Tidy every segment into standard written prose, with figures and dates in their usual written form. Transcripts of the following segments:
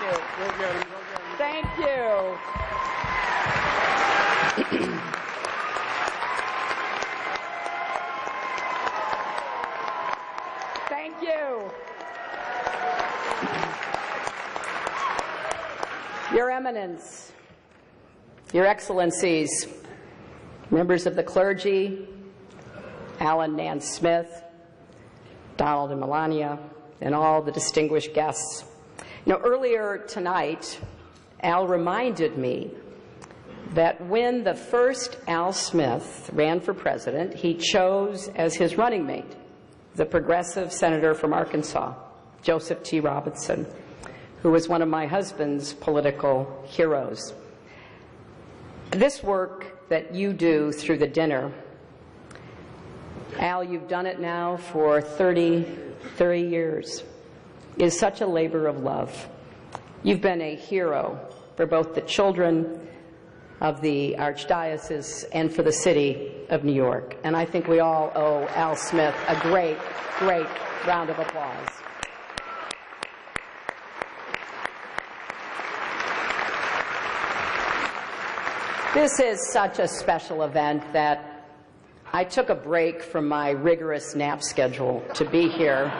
you. Go get him. Thank you. Thank you. Your Eminence, Your Excellencies, members of the clergy, Alan Nance Smith, Donald and Melania, and all the distinguished guests. You know, earlier tonight, Al reminded me that when the first Al Smith ran for president, he chose as his running mate the progressive senator from Arkansas, Joseph T. Robinson, who was one of my husband's political heroes. This work that you do through the dinner, Al, you've done it now for 30 years, is such a labor of love. You've been a hero for both the children of the Archdiocese and for the city of New York. And I think we all owe Al Smith a great, great round of applause. This is such a special event that I took a break from my rigorous nap schedule to be here.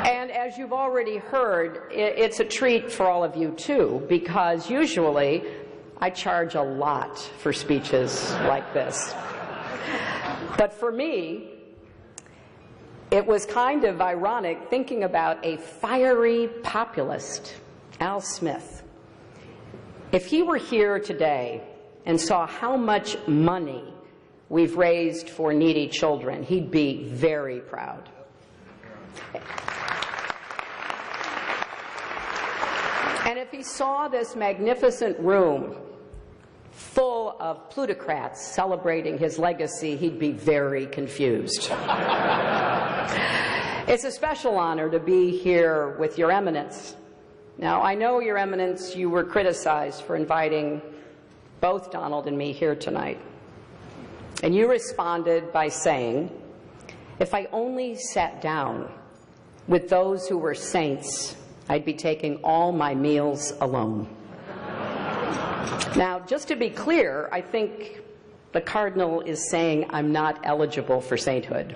And as you've already heard, it's a treat for all of you too, because usually I charge a lot for speeches like this. But for me, it was kind of ironic thinking about a fiery populist, Al Smith. If he were here today and saw how much money we've raised for needy children, he'd be very proud. And if he saw this magnificent room full of plutocrats celebrating his legacy, he'd be very confused. It's a special honor to be here with Your Eminence. Now, I know, Your Eminence, you were criticized for inviting both Donald and me here tonight. And you responded by saying, if I only sat down with those who were saints, I'd be taking all my meals alone. Now, just to be clear, I think the Cardinal is saying I'm not eligible for sainthood.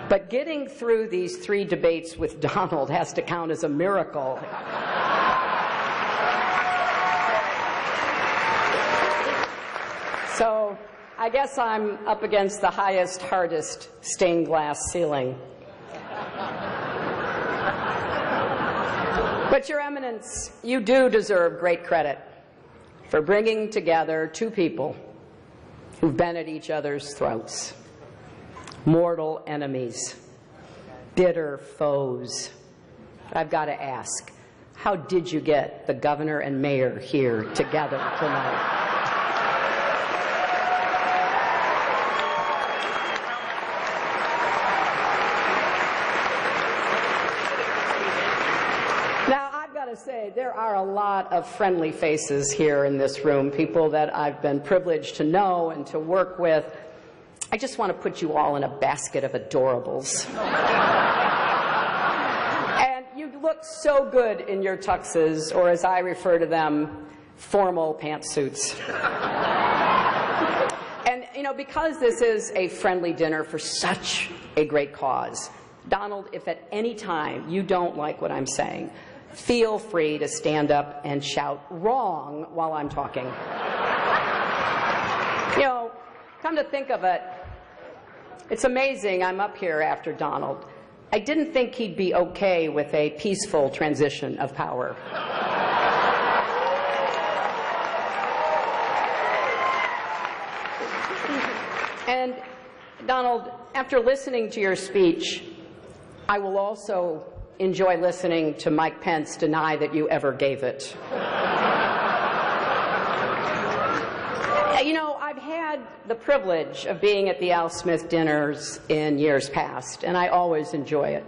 But getting through these 3 debates with Donald has to count as a miracle. So I guess I'm up against the highest, hardest stained glass ceiling. But Your Eminence, you do deserve great credit for bringing together 2 people who've been at each other's throats. Mortal enemies, bitter foes. I've got to ask, how did you get the governor and mayor here together tonight? Now, I've got to say, there are a lot of friendly faces here in this room, people that I've been privileged to know and to work with. I just want to put you all in a basket of adorables. And you look so good in your tuxes, or as I refer to them, formal pantsuits. And, you know, because this is a friendly dinner for such a great cause, Donald, if at any time you don't like what I'm saying, feel free to stand up and shout wrong while I'm talking. You know, come to think of it, it's amazing I'm up here after Donald. I didn't think he'd be okay with a peaceful transition of power. And Donald, after listening to your speech, I will also enjoy listening to Mike Pence deny that you ever gave it. You know, I've had the privilege of being at the Al Smith dinners in years past, and I always enjoy it.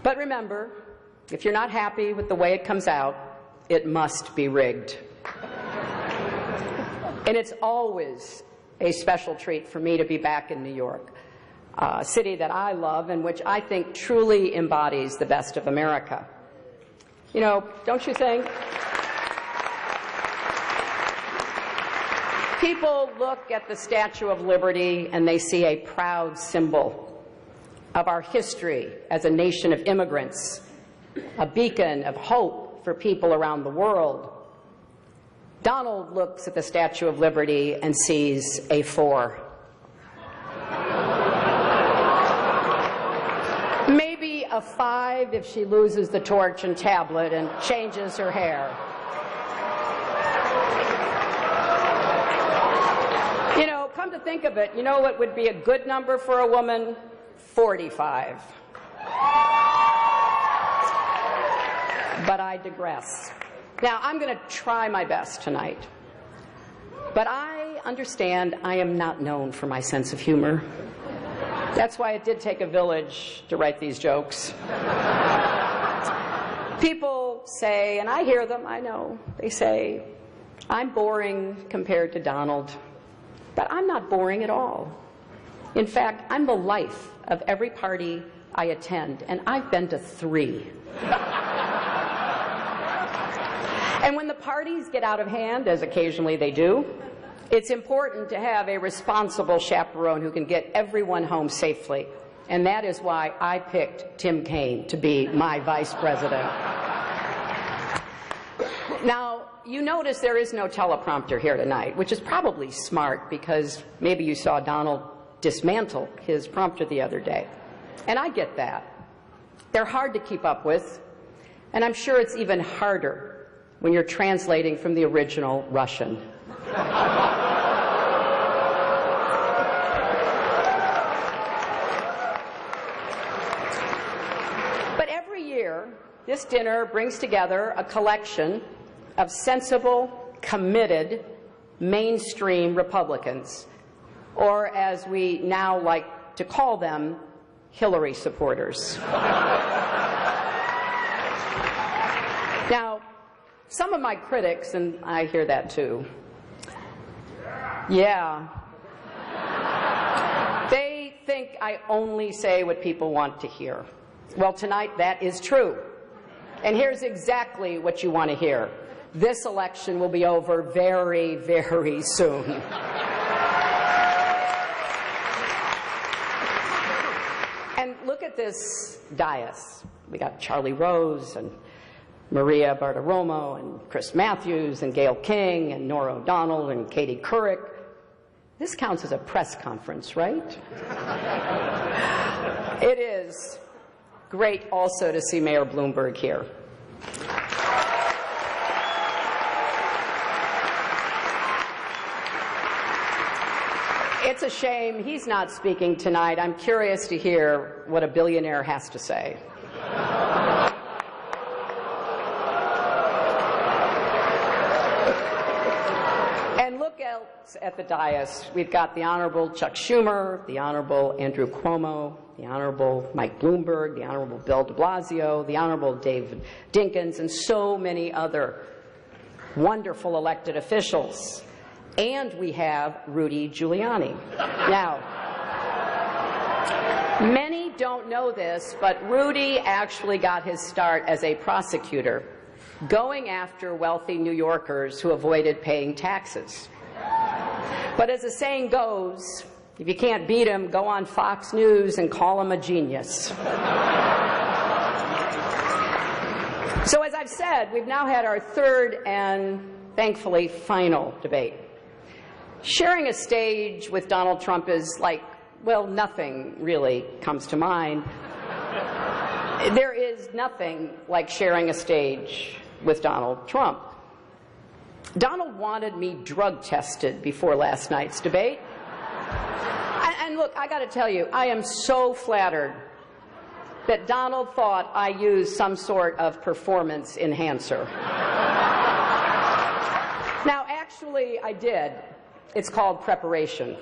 But remember, if you're not happy with the way it comes out, it must be rigged. And it's always a special treat for me to be back in New York, a city that I love and which I think truly embodies the best of America. You know, don't you think? People look at the Statue of Liberty and they see a proud symbol of our history as a nation of immigrants, a beacon of hope for people around the world. Donald looks at the Statue of Liberty and sees a 4. Maybe a 5 if she loses the torch and tablet and changes her hair. You know, come to think of it, you know what would be a good number for a woman? 45. But I digress. Now, I'm going to try my best tonight. But I understand I am not known for my sense of humor. That's why it did take a village to write these jokes. People say, and I hear them, I know, they say, I'm boring compared to Donald. But I'm not boring at all. In fact, I'm the life of every party I attend, and I've been to 3. And when the parties get out of hand, as occasionally they do, it's important to have a responsible chaperone who can get everyone home safely. And that is why I picked Tim Kaine to be my vice president. Now, you notice there is no teleprompter here tonight, which is probably smart because maybe you saw Donald dismantle his prompter the other day. And I get that. They're hard to keep up with, and I'm sure it's even harder when you're translating from the original Russian. But every year, this dinner brings together a collection of sensible, committed, mainstream Republicans, or as we now like to call them, Hillary supporters. Now, some of my critics, and I hear that too, yeah, they think I only say what people want to hear. Well, tonight that is true. And here's exactly what you want to hear. This election will be over very, very soon. And look at this dais. We got Charlie Rose and Maria Bartiromo and Chris Matthews and Gayle King and Norah O'Donnell and Katie Couric. This counts as a press conference, right? It is great also to see Mayor Bloomberg here. It's a shame he's not speaking tonight. I'm curious to hear what a billionaire has to say. And look else at the dais. We've got the Honorable Chuck Schumer, the Honorable Andrew Cuomo, the Honorable Mike Bloomberg, the Honorable Bill de Blasio, the Honorable David Dinkins, and so many other wonderful elected officials. And we have Rudy Giuliani. Now, many don't know this, but Rudy actually got his start as a prosecutor, going after wealthy New Yorkers who avoided paying taxes. But as the saying goes, if you can't beat him, go on Fox News and call him a genius. So as I've said, we've now had our third and thankfully final debate. Sharing a stage with Donald Trump is like, well, nothing really comes to mind. There is nothing like sharing a stage with Donald Trump. Donald wanted me drug tested before last night's debate. And look, I got to tell you, I am so flattered that Donald thought I used some sort of performance enhancer. Now, actually, I did. It's called preparation.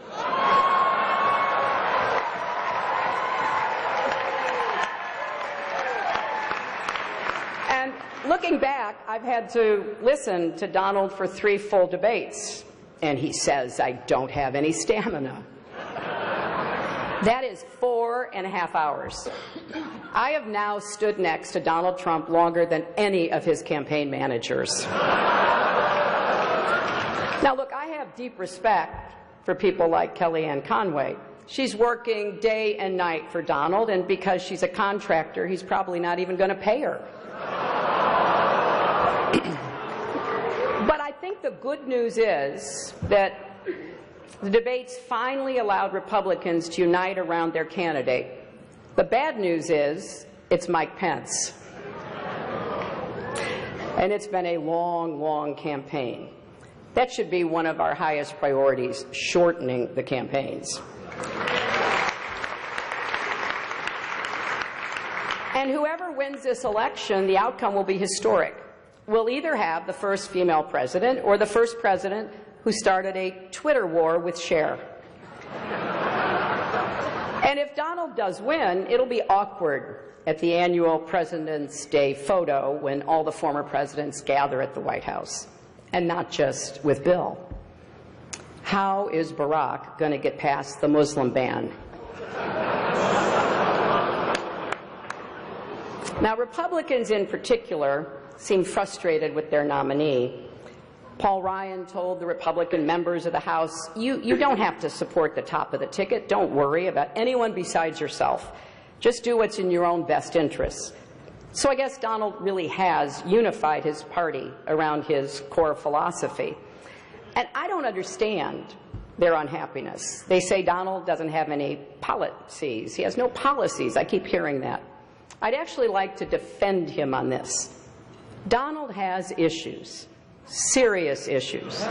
And looking back, I've had to listen to Donald for 3 full debates, and he says I don't have any stamina. That is 4.5 hours. I have now stood next to Donald Trump longer than any of his campaign managers. Now, look, I have deep respect for people like Kellyanne Conway. She's working day and night for Donald, and because she's a contractor, he's probably not even going to pay her. But I think the good news is that the debates finally allowed Republicans to unite around their candidate. The bad news is it's Mike Pence. And it's been a long, long campaign. That should be one of our highest priorities, shortening the campaigns. And whoever wins this election, the outcome will be historic. We'll either have the first female president or the first president who started a Twitter war with Cher. And if Donald does win, it'll be awkward at the annual President's Day photo when all the former presidents gather at the White House, and not just with Bill. How is Barack going to get past the Muslim ban? Now, Republicans in particular seem frustrated with their nominee. Paul Ryan told the Republican members of the House, you don't have to support the top of the ticket. Don't worry about anyone besides yourself. Just do what's in your own best interests. So I guess Donald really has unified his party around his core philosophy. And I don't understand their unhappiness. They say Donald doesn't have any policies. He has no policies. I keep hearing that. I'd actually like to defend him on this. Donald has issues. Serious issues.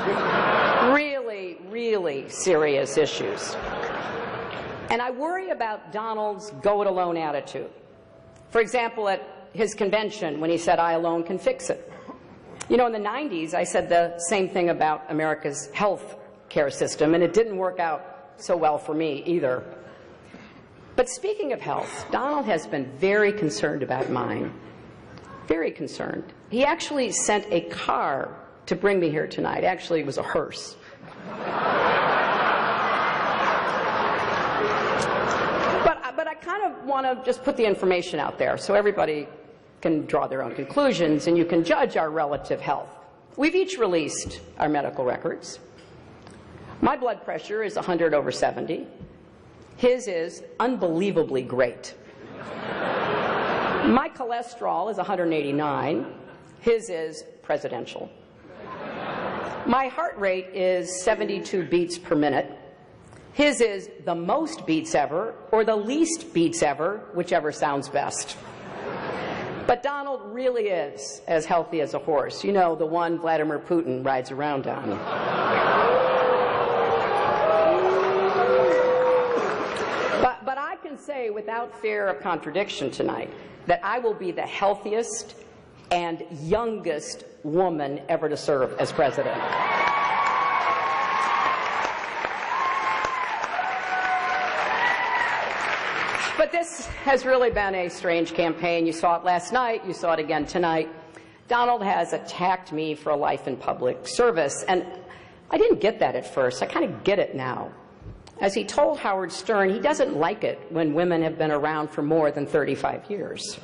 Really, really serious issues. And I worry about Donald's go-it-alone attitude. For example, at his convention when he said, "I alone can fix it." You know, in the 90s, I said the same thing about America's health care system, and it didn't work out so well for me either. But speaking of health, Donald has been very concerned about mine. Very concerned. He actually sent a car to bring me here tonight. Actually, it was a hearse. But I kind of want to just put the information out there so everybody can draw their own conclusions and you can judge our relative health. We've each released our medical records. My blood pressure is 100/70. His is unbelievably great. My cholesterol is 189. His is presidential. My heart rate is 72 beats per minute. His is the most beats ever or the least beats ever, whichever sounds best. But Donald really is as healthy as a horse. You know, the one Vladimir Putin rides around on. But I can say without fear of contradiction tonight that I will be the healthiest and youngest woman ever to serve as president. But this has really been a strange campaign. You saw it last night. You saw it again tonight. Donald has attacked me for a life in public service, and I didn't get that at first. I kind of get it now. As he told Howard Stern, he doesn't like it when women have been around for more than 35 years.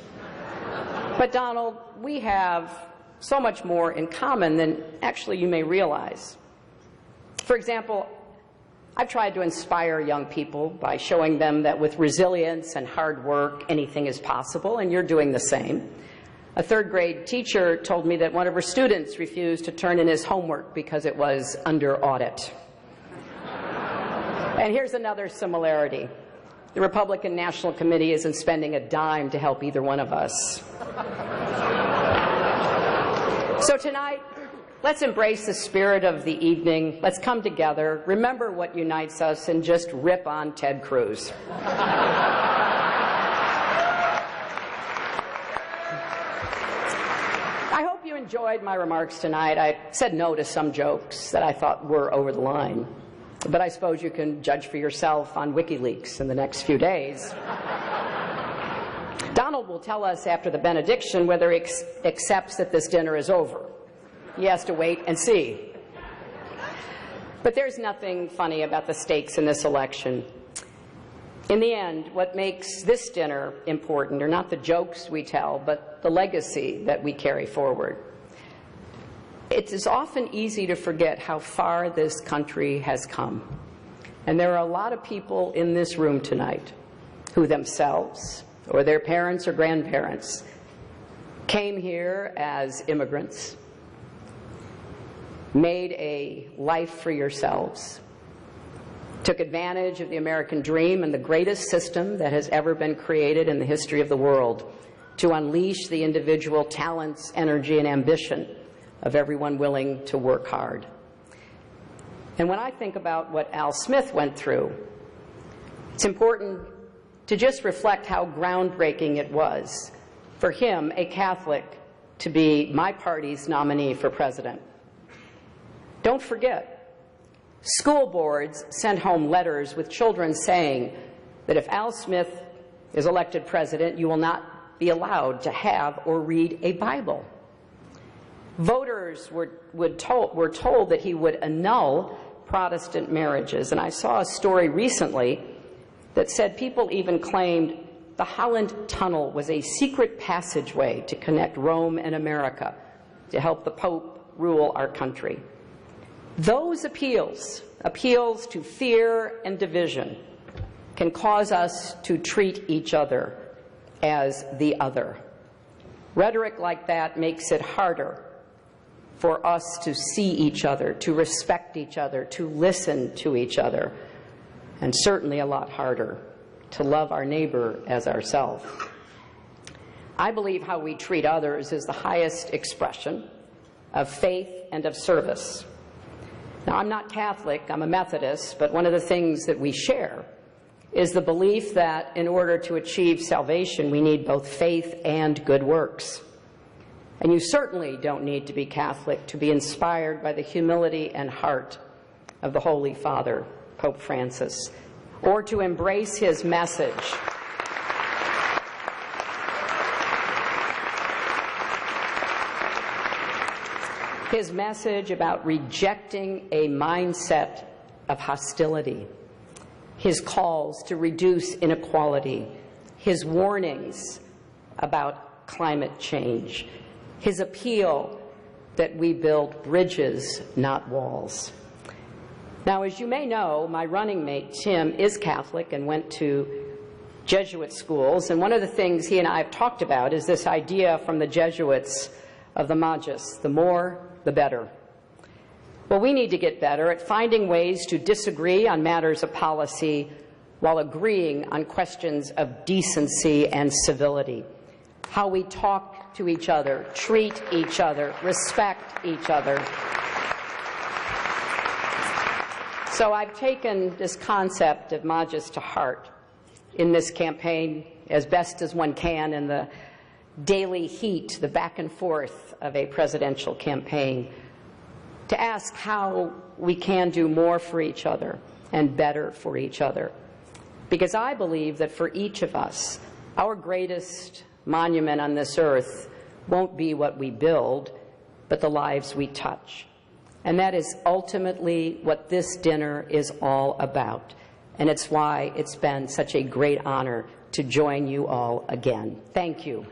But Donald, we have so much more in common than actually you may realize. For example, I've tried to inspire young people by showing them that with resilience and hard work, anything is possible, and you're doing the same. A third-grade teacher told me that one of her students refused to turn in his homework because it was under audit. And here's another similarity. The Republican National Committee isn't spending a dime to help either one of us. So tonight, let's embrace the spirit of the evening. Let's come together, remember what unites us, and just rip on Ted Cruz. I hope you enjoyed my remarks tonight. I said no to some jokes that I thought were over the line. But I suppose you can judge for yourself on WikiLeaks in the next few days. Donald will tell us after the benediction whether he accepts that this dinner is over. He has to wait and see. But there's nothing funny about the stakes in this election. In the end, what makes this dinner important are not the jokes we tell, but the legacy that we carry forward. It is often easy to forget how far this country has come. And there are a lot of people in this room tonight who themselves, or their parents or grandparents, came here as immigrants, made a life for yourselves, took advantage of the American dream and the greatest system that has ever been created in the history of the world to unleash the individual talents, energy, and ambition of everyone willing to work hard. And when I think about what Al Smith went through, it's important to just reflect how groundbreaking it was for him, a Catholic, to be my party's nominee for president. Don't forget, school boards sent home letters with children saying that if Al Smith is elected president, you will not be allowed to have or read a Bible. Voters were told that he would annul Protestant marriages. And I saw a story recently that said people even claimed the Holland Tunnel was a secret passageway to connect Rome and America to help the Pope rule our country. Those appeals to fear and division, can cause us to treat each other as the other. Rhetoric like that makes it harder for us to see each other, to respect each other, to listen to each other, and certainly a lot harder to love our neighbor as ourselves. I believe how we treat others is the highest expression of faith and of service. Now, I'm not Catholic, I'm a Methodist, but one of the things that we share is the belief that in order to achieve salvation, we need both faith and good works. And you certainly don't need to be Catholic to be inspired by the humility and heart of the Holy Father, Pope Francis, or to embrace his message. His message about rejecting a mindset of hostility, his calls to reduce inequality, his warnings about climate change, his appeal that we build bridges, not walls. Now, as you may know, my running mate, Tim, is Catholic and went to Jesuit schools, and one of the things he and I have talked about is this idea from the Jesuits of the Magus, the more, the better. Well, we need to get better at finding ways to disagree on matters of policy while agreeing on questions of decency and civility. How we talk to each other, treat each other, respect each other. So I've taken this concept of Magus to heart in this campaign as best as one can in the daily heat, the back and forth of a presidential campaign, to ask how we can do more for each other and better for each other. Because I believe that for each of us, our greatest monument on this earth won't be what we build, but the lives we touch. And that is ultimately what this dinner is all about. And it's why it's been such a great honor to join you all again. Thank you.